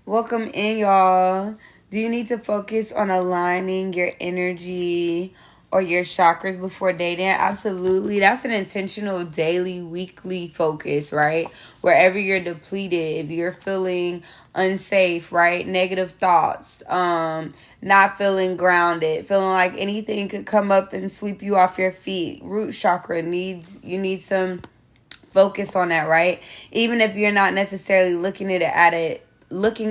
Welcome in, y'all. Do you need to focus on aligning your energy or your chakras before dating? Absolutely. That's an intentional daily, weekly focus, right? Wherever you're depleted, if you're feeling unsafe, right? Negative thoughts, not feeling grounded, feeling like anything could come up and sweep you off your feet. Root chakra you need some focus on that, right? Even if you're not necessarily looking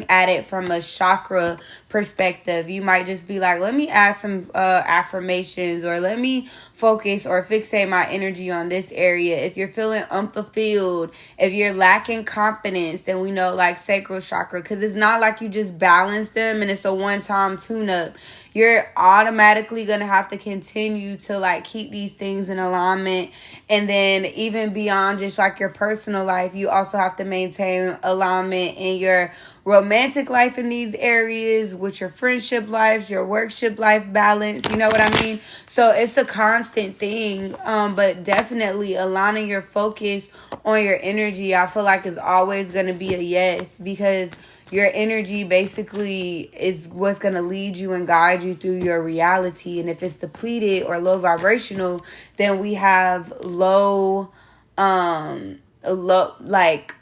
at it from a chakra perspective, you might just be like, let me add some affirmations, or let me focus or fixate my energy on this area. If you're feeling unfulfilled, if you're lacking confidence, then we know like sacral chakra, because it's not like you just balance them and it's a one-time tune-up. You're automatically gonna have to continue to like keep these things in alignment. And then even beyond just like your personal life, you also have to maintain alignment in your romantic life in these areas, with your friendship lives, your workship life balance. You know what I mean? So it's a constant thing. But definitely aligning your focus on your energy, I feel like is always gonna be a yes, because your energy basically is what's going to lead you and guide you through your reality. And if it's depleted or low vibrational, then we have low like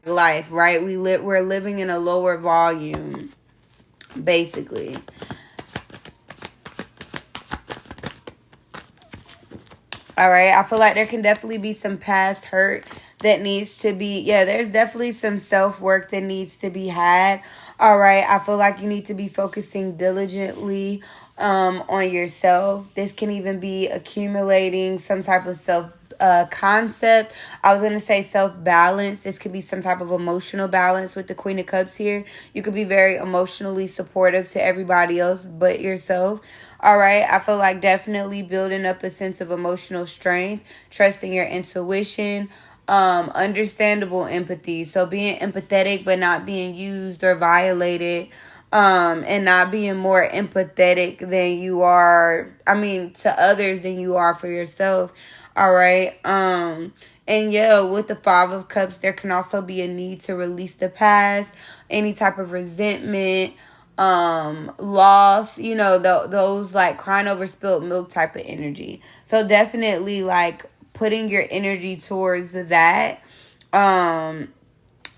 life, right? We're living in a lower volume, basically. All right. I feel like there can definitely be some past hurt that needs to be, yeah, there's definitely some self work that needs to be had. All right. I feel like you need to be focusing diligently on yourself. This can even be accumulating some type of self concept. I was going to say self balance. This could be some type of emotional balance with the Queen of Cups here. You could be very emotionally supportive to everybody else but yourself. All right. I feel like definitely building up a sense of emotional strength, trusting your intuition, understandable empathy. So being empathetic but not being used or violated, and not being more empathetic than you are, I mean, to others than you are for yourself. All right. And yeah, with the Five of Cups, there can also be a need to release the past, any type of resentment, loss, those like crying over spilled milk type of energy. So definitely like putting your energy towards that.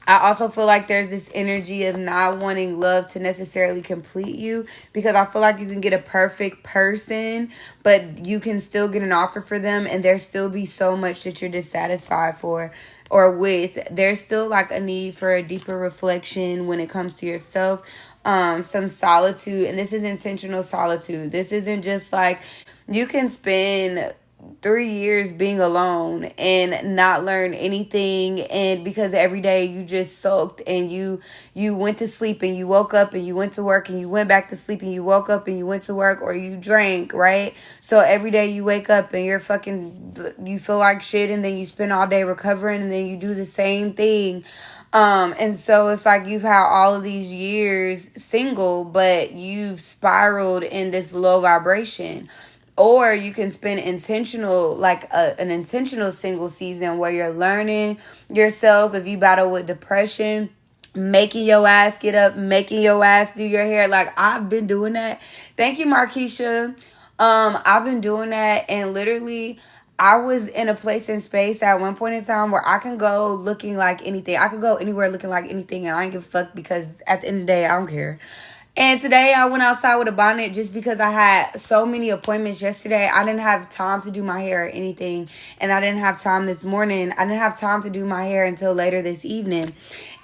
I also feel like there's this energy of not wanting love to necessarily complete you, because I feel like you can get a perfect person, but you can still get an offer for them and there still be so much that you're dissatisfied for or with. There's still like a need for a deeper reflection when it comes to yourself, some solitude. And this is intentional solitude. This isn't just like you can spend 3 years being alone and not learn anything, and because every day you just sulked and you went to sleep and you woke up and you went to work and you went back to sleep and you woke up and you went to work, or you drank, right? So every day you wake up and you feel like shit, and then you spend all day recovering, and then you do the same thing. And so it's like you've had all of these years single, but you've spiraled in this low vibration. Or you can spend an intentional single season where you're learning yourself. If you battle with depression, making your ass get up, making your ass do your hair. Like, I've been doing that. Thank you, Markeisha. I've been doing that, and literally I was in a place and space at one point in time where I can go looking like anything. I could go anywhere looking like anything, and I ain't give a fuck, because at the end of the day, I don't care. And today I went outside with a bonnet just because I had so many appointments yesterday. I didn't have time to do my hair or anything. And I didn't have time this morning. I didn't have time to do my hair until later this evening.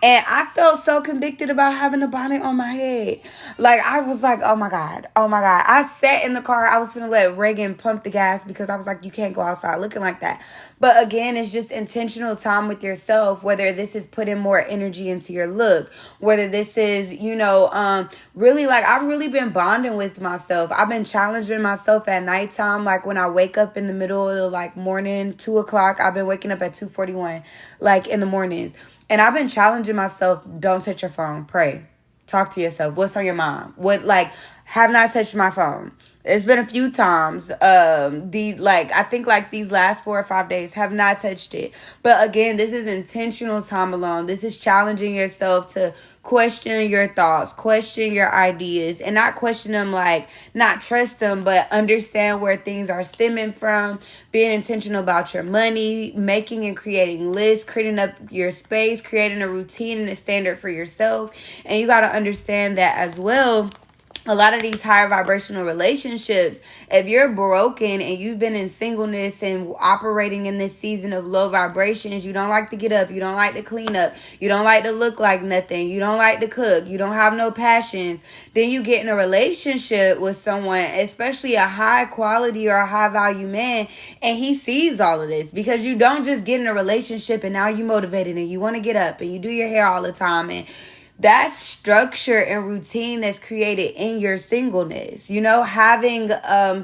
And I felt so convicted about having a bonnet on my head. Like, I was like, oh my God. Oh my God. I sat in the car. I was going to let Reagan pump the gas, because I was like, you can't go outside looking like that. But again, it's just intentional time with yourself, whether this is putting more energy into your look, whether this is, really, like, I've really been bonding with myself. I've been challenging myself at nighttime. Like, when I wake up in the middle of like morning, 2 o'clock, I've been waking up at 2:41, like in the mornings. And I've been challenging myself, don't touch your phone, pray. Talk to yourself. What's on your mind? Have not touched my phone. It's been a few times. I think like these last 4 or 5 days have not touched it. But again, this is intentional time alone. This is challenging yourself to question your thoughts, question your ideas, and not question them like not trust them, but understand where things are stemming from. Being intentional about your money, making and creating lists, creating up your space, creating a routine and a standard for yourself. And you got to understand that as well. A lot of these higher vibrational relationships, if you're broken and you've been in singleness and operating in this season of low vibrations, you don't like to get up, you don't like to clean up, you don't like to look like nothing, you don't like to cook, you don't have no passions, then you get in a relationship with someone, especially a high quality or a high value man, and he sees all of this, because you don't just get in a relationship and now you motivated and you want to get up and you do your hair all the time, and that's structure and routine that's created in your singleness. You know, having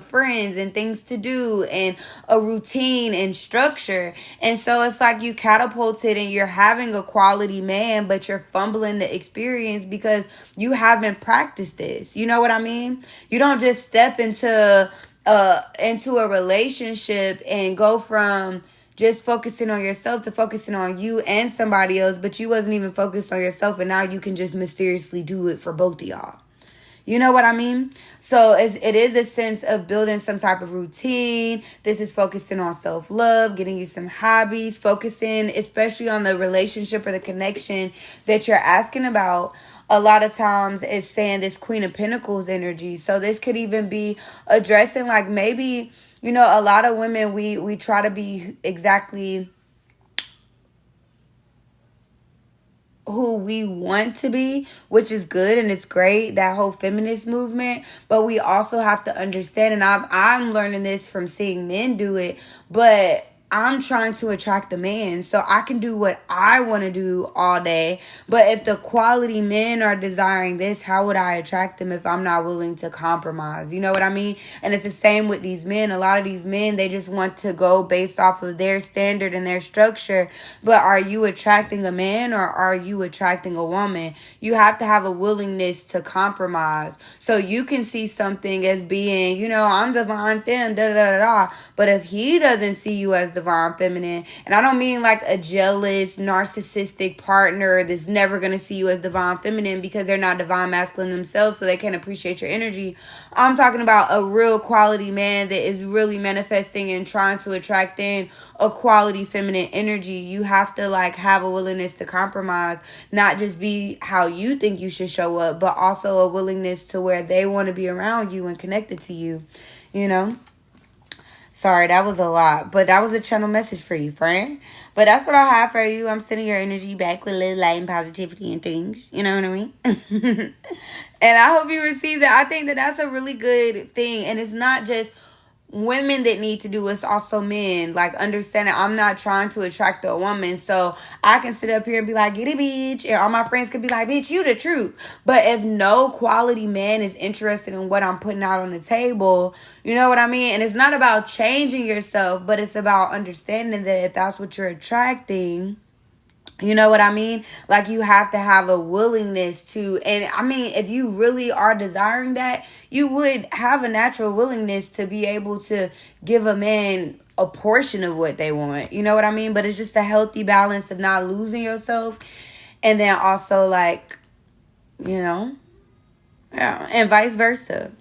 friends and things to do and a routine and structure. And so it's like you catapulted and you're having a quality man, but you're fumbling the experience because you haven't practiced this. You know what I mean? You don't just step into a relationship and go from just focusing on yourself to focusing on you and somebody else, but you wasn't even focused on yourself, and now you can just mysteriously do it for both of y'all. You know what I mean? So it is a sense of building some type of routine. This is focusing on self-love, getting you some hobbies, focusing especially on the relationship or the connection that you're asking about. A lot of times it's saying this Queen of Pentacles energy. So this could even be addressing like maybe, you know, a lot of women, we try to be exactly who we want to be, which is good and it's great, that whole feminist movement. But we also have to understand, and I'm learning this from seeing men do it, but I'm trying to attract the man, so I can do what I want to do all day. But if the quality men are desiring this, how would I attract them if I'm not willing to compromise? You know what I mean? And it's the same with these men. A lot of these men, they just want to go based off of their standard and their structure. But are you attracting a man or are you attracting a woman? You have to have a willingness to compromise. So you can see something as being, you know, I'm divine femme, da da da da. But if he doesn't see you as divine feminine, and I don't mean like a jealous narcissistic partner that's never going to see you as divine feminine because they're not divine masculine themselves, so they can't appreciate your energy. I'm talking about a real quality man that is really manifesting and trying to attract in a quality feminine energy. You have to like have a willingness to compromise, not just be how you think you should show up, but also a willingness to where they want to be around you and connected to you, you know? Sorry, that was a lot, but that was a channel message for you, friend. But that's what I have for you. I'm sending your energy back with a little light and positivity and things. You know what I mean? And I hope you receive that. I think that that's a really good thing. And it's not just women that need to do, it's also men. Like, understanding I'm not trying to attract a woman, so I can sit up here and be like, get it, bitch, and all my friends could be like, bitch, you the truth. But if no quality man is interested in what I'm putting out on the table, you know what I mean? And it's not about changing yourself, but it's about understanding that if that's what you're attracting, you know what I mean? Like, you have to have a willingness to, and I mean, if you really are desiring that, you would have a natural willingness to be able to give a man a portion of what they want. You know what I mean? But it's just a healthy balance of not losing yourself. And then also, like, you know, yeah, and vice versa.